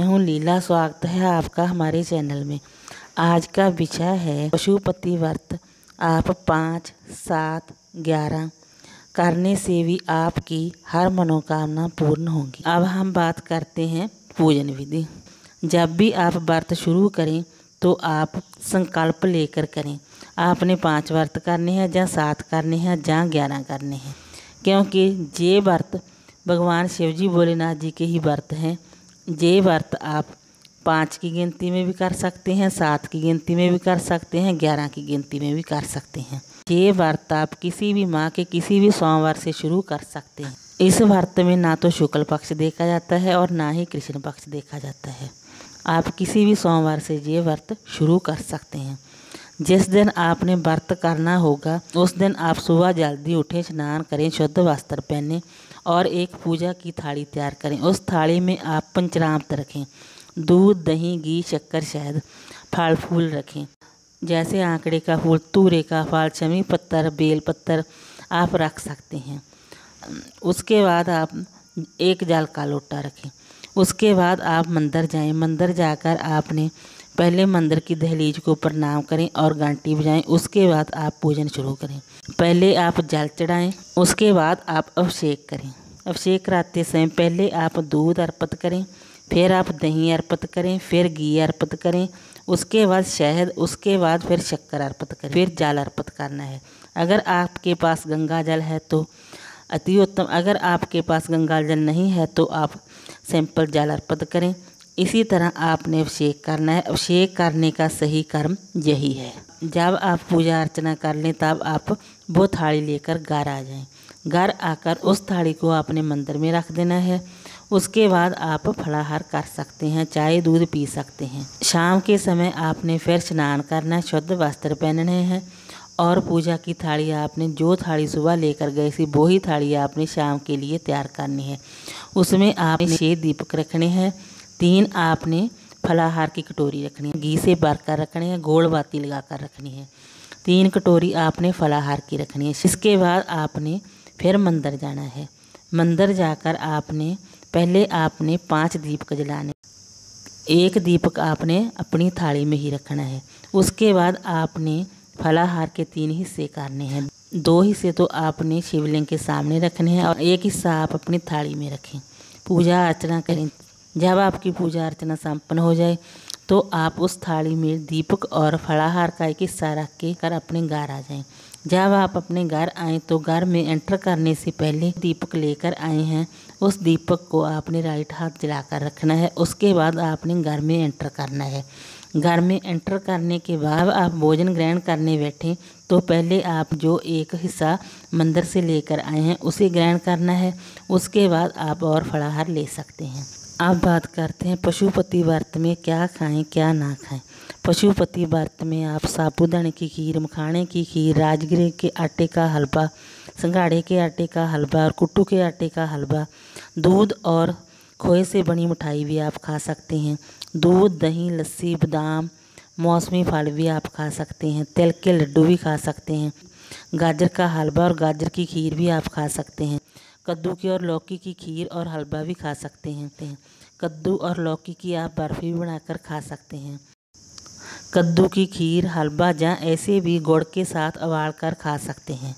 मैं हूँ लीला। स्वागत है आपका हमारे चैनल में। आज का विषय है पशुपति व्रत। आप 5, 7, 11 करने से भी आपकी हर मनोकामना पूर्ण होगी। अब हम बात करते हैं पूजन विधि। जब भी आप व्रत शुरू करें तो आप संकल्प लेकर करें। आपने 5 व्रत करने हैं या 7 करने हैं या 11 करने हैं, क्योंकि ये व्रत भगवान शिव जी भोलेनाथ जी के ही व्रत हैं। ये व्रत आप 5 की गिनती में भी कर सकते हैं, 7 की गिनती में भी कर सकते हैं, 11 की गिनती में भी कर सकते हैं। ये व्रत आप किसी भी माह के किसी भी सोमवार से शुरू कर सकते हैं। इस व्रत में ना तो शुक्ल पक्ष देखा जाता है और ना ही कृष्ण पक्ष देखा जाता है। आप किसी भी सोमवार से ये व्रत शुरू कर सकते हैं। जिस दिन आपने व्रत करना होगा उस दिन आप सुबह जल्दी उठें, स्नान करें, शुद्ध वस्त्र पहनें और एक पूजा की थाली तैयार करें। उस थाली में आप पंचामृत रखें, दूध, दही, घी, शक्कर, शहद, फल फूल रखें। जैसे आंकड़े का फूल, तूरे का फल, चमी पत्तर, बेल पत्तर आप रख सकते हैं। उसके बाद आप एक जल का लोटा रखें। उसके बाद आप मंदिर जाएं। मंदिर जाकर आपने पहले मंदिर की दहलीज को प्रणाम करें और घंटी बजाएं। उसके बाद आप पूजन शुरू करें। पहले आप जल चढ़ाएं, उसके बाद आप अभिषेक करें। अभिषेक कराते समय पहले आप दूध अर्पित करें, फिर आप दही अर्पित करें, फिर घी अर्पित करें, उसके बाद शहद, उसके बाद फिर शक्कर अर्पित करें, फिर जल अर्पित करना है। अगर आपके पास गंगा जल है तो अति उत्तम। अगर आपके पास गंगा जल नहीं है तो आप सिंपल जल अर्पित करें। इसी तरह आपने अभिषेक करना है। अभिषेक करने का सही कर्म यही है। जब आप पूजा अर्चना कर लें तब आप वो थाली लेकर घर आ जाएं। घर आकर उस थाली को आपने मंदिर में रख देना है। उसके बाद आप फलाहार कर सकते हैं, चाय दूध पी सकते हैं। शाम के समय आपने फिर स्नान करना है, शुद्ध वस्त्र पहनने हैं और पूजा की थाली आपने जो थाली सुबह लेकर गए थी वही थाली आपने शाम के लिए तैयार करनी है। उसमें आपने 6 दीपक रखने हैं, 3 आपने फलाहार की कटोरी रखनी है, घी से भरकर रखनी है, गोल बाती लगाकर रखनी है। 3 कटोरी आपने फलाहार की रखनी है। इसके बाद आपने फिर मंदिर जाना है। मंदिर जाकर आपने पहले आपने 5 दीपक जलाने। 1 दीपक आपने अपनी थाली में ही रखना है। उसके बाद आपने फलाहार के 3 हिस्से करने हैं। 2 हिस्से तो आपने शिवलिंग के सामने रखने हैं और 1 हिस्सा आप अपनी थाली में रखें। पूजा अर्चना करें। जब आपकी पूजा अर्चना संपन्न हो जाए तो आप उस थाली में दीपक और फलाहार का 1 हिस्सा रख के कर अपने घर आ जाएं। जब आप अपने घर आएँ तो घर में एंटर करने से पहले दीपक लेकर आए हैं, उस दीपक को आपने राइट हाथ जलाकर रखना है। उसके बाद आपने घर में एंटर करना है। घर में एंटर करने के बाद आप भोजन ग्रहण करने बैठें तो पहले आप जो 1 हिस्सा मंदिर से लेकर आए हैं उसे ग्रहण करना है। उसके बाद आप और फलाहार ले सकते हैं। अब बात करते हैं पशुपति व्रत में क्या खाएं क्या ना खाएं। पशुपति व्रत में आप साबूदाने की खीर, मखाने की खीर, राजगिरे के आटे का हलवा, संघाड़े के आटे का हलवा और कुट्टू के आटे का हलवा, दूध और खोए से बनी मिठाई भी आप खा सकते हैं। दूध, दही, लस्सी, बादाम, मौसमी फल भी आप खा सकते हैं। तिल के लड्डू भी खा सकते हैं। गाजर का हलवा और गाजर की खीर भी आप खा सकते हैं। कद्दू की और लौकी की खीर और हलवा भी खा सकते हैं। कद्दू और लौकी की आप बर्फ़ी भी बनाकर खा सकते हैं। कद्दू की खीर, हलवा या ऐसे भी गुड़ के साथ उबाल कर खा सकते हैं।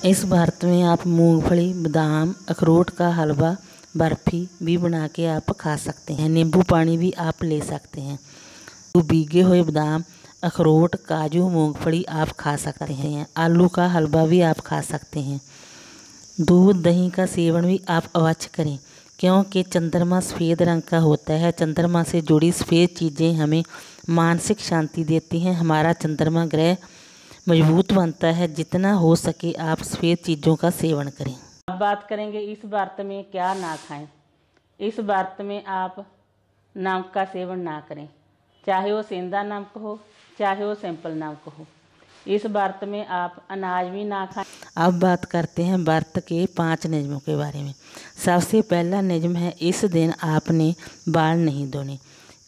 इस व्रत में आप मूंगफली, बादाम, अखरोट का हलवा, बर्फ़ी भी बना के आप खा सकते हैं। नींबू पानी भी आप ले सकते हैं। भीगे हुए बादाम, अखरोट, काजू, मूंगफली आप खा सकते हैं। आलू का हलवा भी आप खा सकते हैं। दूध, दही का सेवन भी आप अवश्य करें, क्योंकि चंद्रमा सफ़ेद रंग का होता है। चंद्रमा से जुड़ी सफ़ेद चीज़ें हमें मानसिक शांति देती हैं। हमारा चंद्रमा ग्रह मजबूत बनता है। जितना हो सके आप सफ़ेद चीज़ों का सेवन करें। अब बात करेंगे इस व्रत में क्या ना खाएं। इस व्रत में आप नमक का सेवन ना करें, चाहे वो सेंधा नमक हो चाहे वो सिंपल नमक हो। इस व्रत में आप अनाज भी ना खाएं। अब बात करते हैं व्रत के 5 नियमों के बारे में। सबसे पहला नियम है इस दिन आपने बाल नहीं धोने।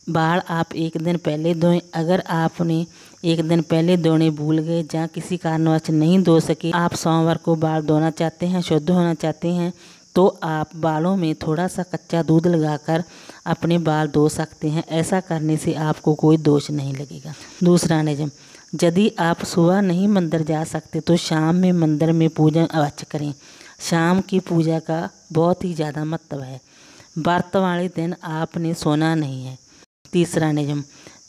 बाल आप 1 दिन पहले धोएं। अगर आपने 1 दिन पहले धोने भूल गए या किसी कारणवश नहीं धो सके, आप सोमवार को बाल धोना चाहते हैं, शुद्ध होना चाहते हैं, तो आप बालों में थोड़ा सा कच्चा दूध लगाकर अपने बाल धो सकते हैं। ऐसा करने से आपको कोई दोष नहीं लगेगा। दूसरा नियम, यदि आप सुबह नहीं मंदिर जा सकते तो शाम में मंदिर में पूजन अवश्य करें। शाम की पूजा का बहुत ही ज़्यादा महत्व है। व्रत वाले दिन आपने सोना नहीं है। तीसरा नियम,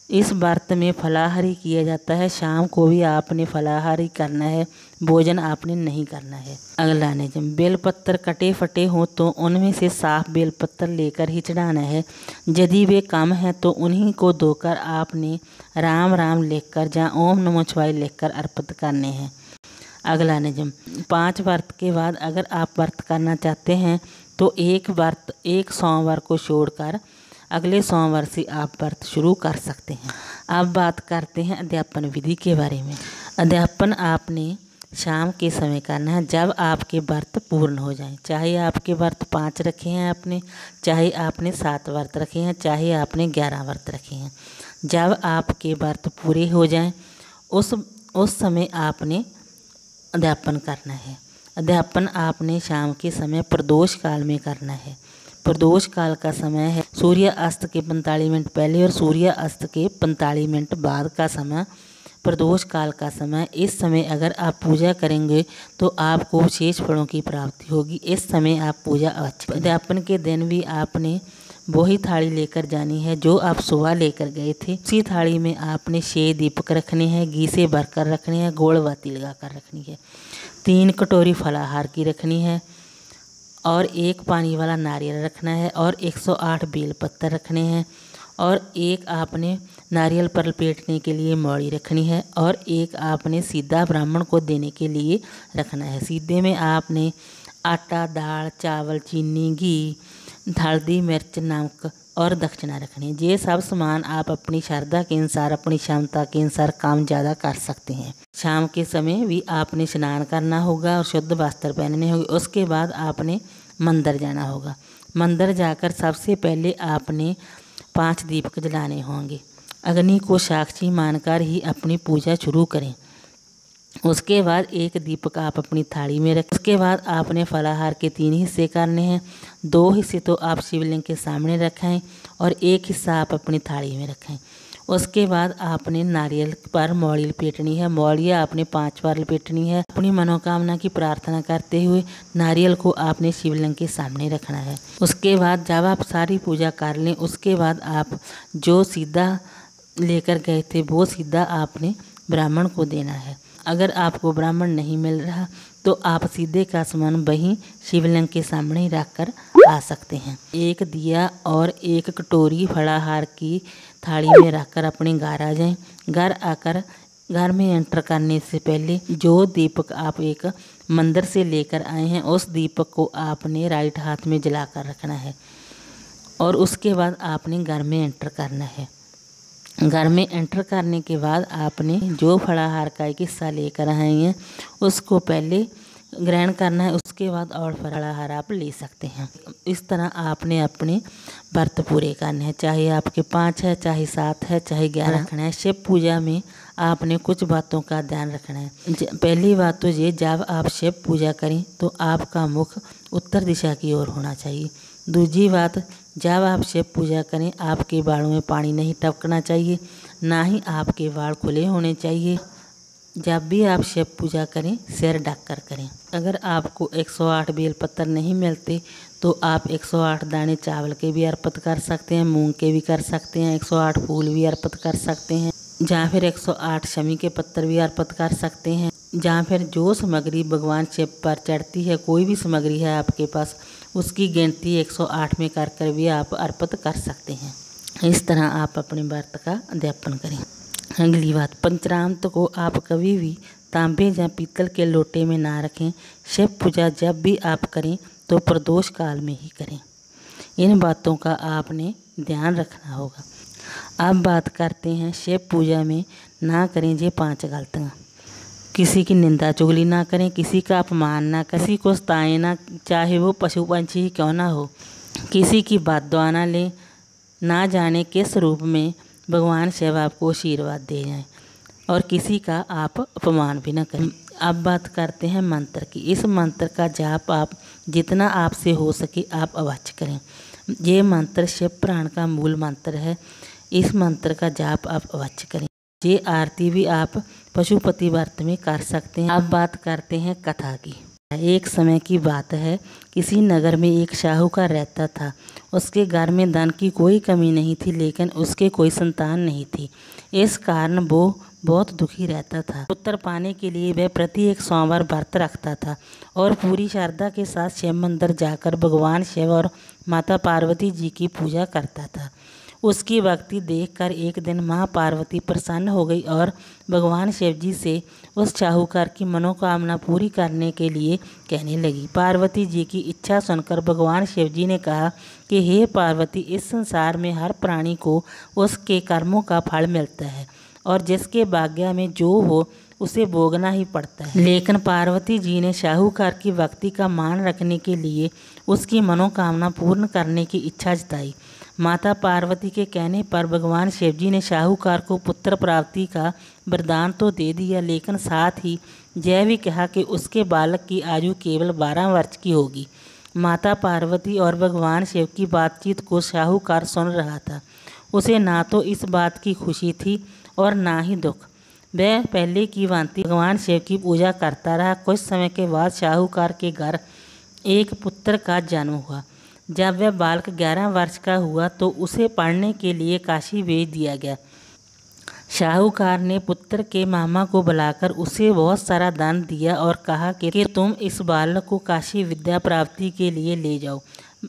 इस व्रत में फलाहारी किया जाता है। शाम को भी आपने फलाहारी करना है, भोजन आपने नहीं करना है। अगला नियम, बेलपत्र कटे फटे हों तो उनमें से साफ बेलपत्र लेकर ही चढ़ाना है। यदि वे कम हैं तो उन्हीं को धोकर आपने राम राम लिखकर या ओम नमः शिवाय लिखकर अर्पित करने हैं। अगला नियम, 5 व्रत के बाद अगर आप व्रत करना चाहते हैं तो एक सोमवार को छोड़कर अगले सोमवार से आप व्रत शुरू कर सकते हैं। अब बात करते हैं अध्यापन विधि के बारे में। अध्यापन आपने शाम के समय करना है जब आपके व्रत पूर्ण हो जाएं। चाहे आपके व्रत 5 रखे हैं आपने, चाहे आपने 7 व्रत रखे हैं, चाहे आपने 11 व्रत रखे हैं। जब आपके व्रत पूरे हो जाएं उस समय आपने अध्यापन करना है। अध्यापन आपने शाम के समय प्रदोष काल में करना है। प्रदोष काल का समय है सूर्य अस्त के 45 मिनट पहले और सूर्य अस्त के 45 मिनट बाद का समय प्रदोष काल का समय। इस समय अगर आप पूजा करेंगे तो आपको विशेष फलों की प्राप्ति होगी। इस समय आप पूजा अवश्य। अध्यापन के दिन भी आपने वही थाली लेकर जानी है जो आप सुबह लेकर गए थे। उसी थाली में आपने 6 दीपक रखने हैं, घी से भरकर रखने हैं, गोड़ बाती लगाकर रखनी है। 3 कटोरी फलाहार की रखनी है और 1 पानी वाला नारियल रखना है और 108 बेल पत्तर रखने हैं और 1 आपने नारियल पर लपेटने के लिए मौड़ी रखनी है और 1 आपने सीधा ब्राह्मण को देने के लिए रखना है। सीधे में आपने आटा, दाल, चावल, चीनी, घी, हल्दी, मिर्च, नमक और दक्षिणा रखनी है। ये सब सामान आप अपनी श्रद्धा के अनुसार, अपनी क्षमता के अनुसार काम ज़्यादा कर सकते हैं। शाम के समय भी आपने स्नान करना होगा और शुद्ध वस्त्र पहनने होंगे। उसके बाद आपने मंदिर जाना होगा। मंदिर जाकर सबसे पहले आपने 5 दीपक जलाने होंगे। अग्नि को साक्षी मानकर ही अपनी पूजा शुरू करें। उसके बाद 1 दीपक आप अपनी थाली में रखें। उसके बाद आपने फलाहार के 3 हिस्से करने हैं। 2 हिस्से तो आप शिवलिंग के सामने रखें और 1 हिस्सा आप अपनी थाली में रखें। उसके बाद आपने नारियल पर मौड़ी लपेटनी है। मौड़ियाँ आपने 5 बार लपेटनी है। अपनी मनोकामना की प्रार्थना करते हुए नारियल को आपने शिवलिंग के सामने रखना है। उसके बाद जब आप सारी पूजा कर लें उसके बाद आप जो सीधा लेकर गए थे वो सीधा आपने ब्राह्मण को देना है। अगर आपको ब्राह्मण नहीं मिल रहा तो आप सीधे का सामान वहीं शिवलिंग के सामने ही रख कर आ सकते हैं। 1 दिया और 1 कटोरी फलाहार की थाली में रखकर अपने घर आ जाएं। घर आकर घर में एंटर करने से पहले जो दीपक आप एक मंदिर से लेकर आए हैं उस दीपक को आपने राइट हाथ में जलाकर रखना है और उसके बाद आपने घर में एंटर करना है। घर में एंटर करने के बाद आपने जो फलाहार का एक हिस्सा लेकर आए हैं उसको पहले ग्रहण करना है। उसके बाद और फलाहार आप ले सकते हैं। इस तरह आपने अपने व्रत पूरे करने हैं। चाहे आपके 5 है, चाहे 7 है, चाहे 11 रखना है। शिव पूजा में आपने कुछ बातों का ध्यान रखना है। पहली बात तो ये, जब आप शिव पूजा करें तो आपका मुख उत्तर दिशा की ओर होना चाहिए। दूसरी बात, जब आप शिव पूजा करें आपके बालों में पानी नहीं टपकना चाहिए, ना ही आपके बाल खुले होने चाहिए। जब भी आप शिव पूजा करें सिर ढक कर करें। अगर आपको 108 बेल पत्तर नहीं मिलते तो आप 108 दाने चावल के भी अर्पित कर सकते हैं, मूंग के भी कर सकते हैं, 108 फूल भी अर्पित कर सकते हैं, या फिर 108 शमी के पत्तर भी अर्पित कर सकते हैं। या फिर जो सामग्री भगवान शिव पर चढ़ती है, कोई भी सामग्री है आपके पास, उसकी गिनती 108 में कर भी आप अर्पित कर सकते हैं। इस तरह आप अपने व्रत का अध्यापन करें। अगली बात, पंचामृत को आप कभी भी तांबे या पीतल के लोटे में ना रखें। शिव पूजा जब भी आप करें तो प्रदोष काल में ही करें। इन बातों का आपने ध्यान रखना होगा। अब बात करते हैं शिव पूजा में ना करें ये 5 गलतियाँ। किसी की निंदा चुगली ना करें, किसी का अपमान ना करें, किसी को सताएं ना, चाहे वो पशु पंछी ही क्यों ना हो। किसी की बद्दुआ ना लें, ना जाने किस रूप में भगवान शिव आपको आशीर्वाद दे जाएं, और किसी का आप अपमान भी ना करें। अब बात करते हैं मंत्र की। इस मंत्र का जाप आप जितना आपसे हो सके आप अवश्य करें। ये मंत्र शिव पुराण का मूल मंत्र है। इस मंत्र का जाप आप अवश्य करें। ये आरती भी आप पशुपति व्रत में कर सकते हैं। अब बात करते हैं कथा की। एक समय की बात है, किसी नगर में एक साहूकार रहता था। उसके घर में धन की कोई कमी नहीं थी, लेकिन उसके कोई संतान नहीं थी। इस कारण वो बहुत दुखी रहता था। पुत्र पाने के लिए वह प्रत्येक सोमवार व्रत रखता था और पूरी श्रद्धा के साथ शिव मंदिर जाकर भगवान शिव और माता पार्वती जी की पूजा करता था। उसकी भक्ति देखकर एक दिन माँ पार्वती प्रसन्न हो गई और भगवान शिव जी से उस साहूकार की मनोकामना पूरी करने के लिए कहने लगी। पार्वती जी की इच्छा सुनकर भगवान शिव जी ने कहा कि हे पार्वती, इस संसार में हर प्राणी को उसके कर्मों का फल मिलता है और जिसके भाग्य में जो हो उसे भोगना ही पड़ता है। लेकिन पार्वती जी ने साहूकार की भक्ति का मान रखने के लिए उसकी मनोकामना पूर्ण करने की इच्छा जताई। माता पार्वती के कहने पर भगवान शिव जी ने साहूकार को पुत्र प्राप्ति का वरदान तो दे दिया, लेकिन साथ ही यह भी कहा कि उसके बालक की आयु केवल 12 वर्ष की होगी। माता पार्वती और भगवान शिव की बातचीत को साहूकार सुन रहा था। उसे ना तो इस बात की खुशी थी और ना ही दुख। वह पहले की भांति भगवान शिव की पूजा करता रहा। कुछ समय के बाद साहूकार के घर एक पुत्र का जन्म हुआ। जब वह बालक 11 वर्ष का हुआ तो उसे पढ़ने के लिए काशी भेज दिया गया। साहूकार ने पुत्र के मामा को बुलाकर उसे बहुत सारा धन दिया और कहा कि तुम इस बालक को काशी विद्या प्राप्ति के लिए ले जाओ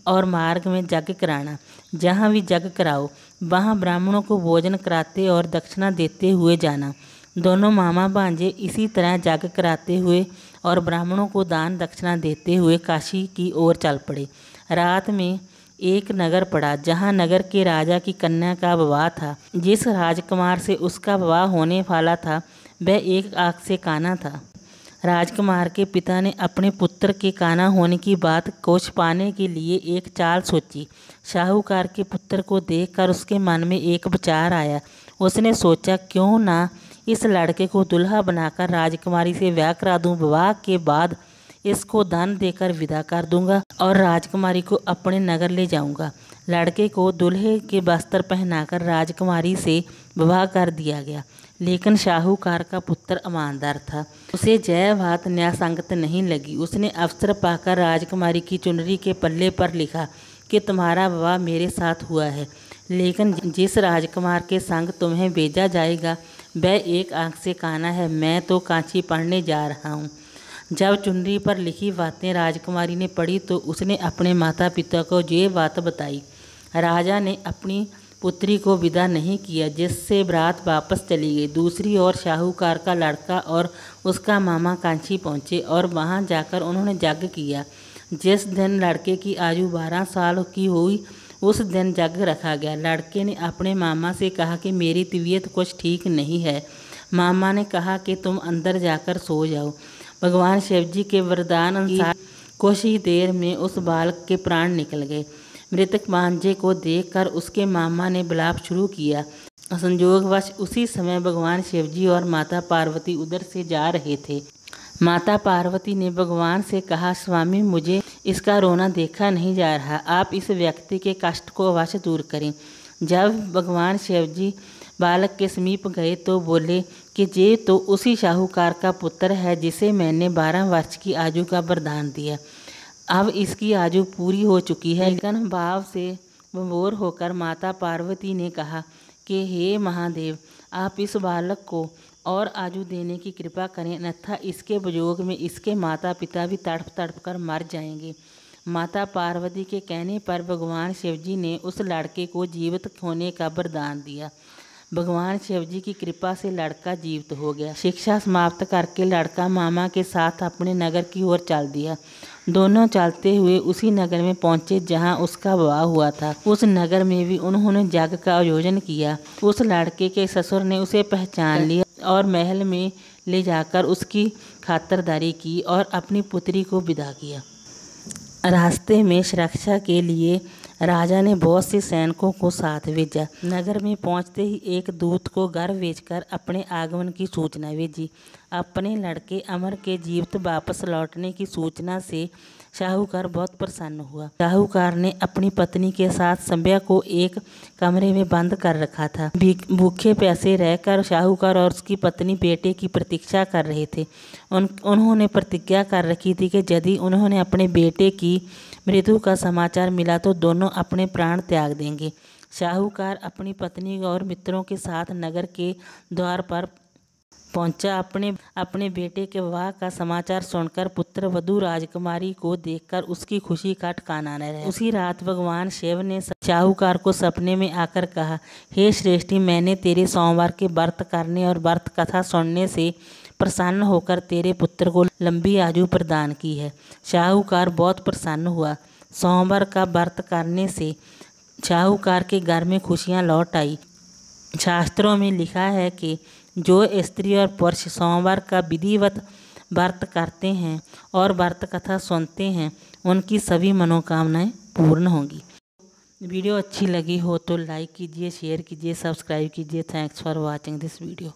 और मार्ग में यज्ञ कराना। जहाँ भी यज्ञ कराओ वहाँ ब्राह्मणों को भोजन कराते और दक्षिणा देते हुए जाना। दोनों मामा भांजे इसी तरह यज्ञ कराते हुए और ब्राह्मणों को दान दक्षिणा देते हुए काशी की ओर चल पड़े। रात में एक नगर पड़ा जहाँ नगर के राजा की कन्या का विवाह था। जिस राजकुमार से उसका विवाह होने वाला था वह एक आँख से काना था। राजकुमार के पिता ने अपने पुत्र के काना होने की बात को छिपाने के लिए एक चाल सोची। साहूकार के पुत्र को देखकर उसके मन में एक विचार आया। उसने सोचा, क्यों ना इस लड़के को दुल्हा बनाकर राजकुमारी से ब्याह करा दूं। विवाह के बाद इसको दान देकर विदा कर दूंगा और राजकुमारी को अपने नगर ले जाऊंगा। लड़के को दूल्हे के वस्त्र पहनाकर राजकुमारी से विवाह कर दिया गया। लेकिन साहूकार का पुत्र ईमानदार था। उसे यह बात न्यायसंगत नहीं लगी। उसने अवसर पाकर राजकुमारी की चुनरी के पल्ले पर लिखा कि तुम्हारा विवाह मेरे साथ हुआ है, लेकिन जिस राजकुमार के संग तुम्हें भेजा जाएगा वह एक आँख से काना है। मैं तो काशी पढ़ने जा रहा हूँ। जब चुनरी पर लिखी बातें राजकुमारी ने पढ़ी तो उसने अपने माता पिता को ये बात बताई। राजा ने अपनी पुत्री को विदा नहीं किया, जिससे बारात वापस चली गई। दूसरी ओर साहूकार का लड़का और उसका मामा काशी पहुँचे और वहाँ जाकर उन्होंने यज्ञ किया। जिस दिन लड़के की आयु 12 साल की हुई उस दिन यज्ञ रखा गया। लड़के ने अपने मामा से कहा कि मेरी तबीयत कुछ ठीक नहीं है। मामा ने कहा कि तुम अंदर जाकर सो जाओ। भगवान शिव जी के वरदान अनुसार कुछ ही देर में उस बालक के प्राण निकल गए। मृतक भांजे को देखकर उसके मामा ने विलाप शुरू किया। संयोगवश उसी समय भगवान शिव जी और माता पार्वती उधर से जा रहे थे। माता पार्वती ने भगवान से कहा, स्वामी, मुझे इसका रोना देखा नहीं जा रहा। आप इस व्यक्ति के कष्ट को अवश्य दूर करें। जब भगवान शिव जी बालक के समीप गए तो बोले कि ये तो उसी साहूकार का पुत्र है जिसे मैंने 12 वर्ष की आयु का वरदान दिया। अब इसकी आयु पूरी हो चुकी है। लेकिन भाव से विभोर होकर माता पार्वती ने कहा कि हे महादेव, आप इस बालक को और आयु देने की कृपा करें, अन्यथा इसके वियोग में इसके माता पिता भी तड़प तड़प कर मर जाएंगे। माता पार्वती के कहने पर भगवान शिव जी ने उस लड़के को जीवित होने का वरदान दिया। भगवान शिव जी की कृपा से लड़का जीवित हो गया। शिक्षा समाप्त करके लड़का मामा के साथ अपने नगर की ओर चल दिया। दोनों चलते हुए उसी नगर में पहुंचे जहां उसका विवाह हुआ था। उस नगर में भी उन्होंने यज्ञ का आयोजन किया। उस लड़के के ससुर ने उसे पहचान लिया और महल में ले जाकर उसकी खातिरदारी की और अपनी पुत्री को विदा किया। रास्ते में सुरक्षा के लिए राजा ने बहुत से सैनिकों को साथ भेजा। नगर में पहुंचते ही एक दूत को घर भेजकर अपने आगमन की सूचना भेजी। अपने लड़के अमर के जीवित वापस लौटने की सूचना से शाहूकार बहुत प्रसन्न हुआ। शाहूकार ने अपनी पत्नी के साथ संध्या को एक कमरे में बंद कर रखा था। भूखे प्यासे रहकर शाहूकार और उसकी पत्नी बेटे की प्रतीक्षा कर रहे थे। उन्होंने प्रतिज्ञा कर रखी थी कि यदि उन्होंने अपने बेटे की मृत्यु का समाचार मिला तो दोनों अपने प्राण त्याग देंगे। शाहूकार अपनी पत्नी और मित्रों के साथ नगर के द्वार पर पहुंचा। अपने बेटे के विवाह का समाचार सुनकर पुत्र वधू राजकुमारी को देखकर उसकी खुशी का ठिकाना न रहा। उसी रात भगवान शिव ने शाहूकार को सपने में आकर कहा, हे श्रेष्ठी, मैंने तेरे सोमवार के व्रत करने और व्रत कथा सुनने से प्रसन्न होकर तेरे पुत्र को लंबी आयु प्रदान की है। शाहूकार बहुत प्रसन्न हुआ। सोमवार का व्रत करने से शाहूकार के घर में खुशियाँ लौट आई। शास्त्रों में लिखा है कि जो स्त्री और पुरुष सोमवार का विधिवत व्रत करते हैं और व्रत कथा सुनते हैं उनकी सभी मनोकामनाएं पूर्ण होंगी। वीडियो अच्छी लगी हो तो लाइक कीजिए, शेयर कीजिए, सब्सक्राइब कीजिए। Thanks for watching this video.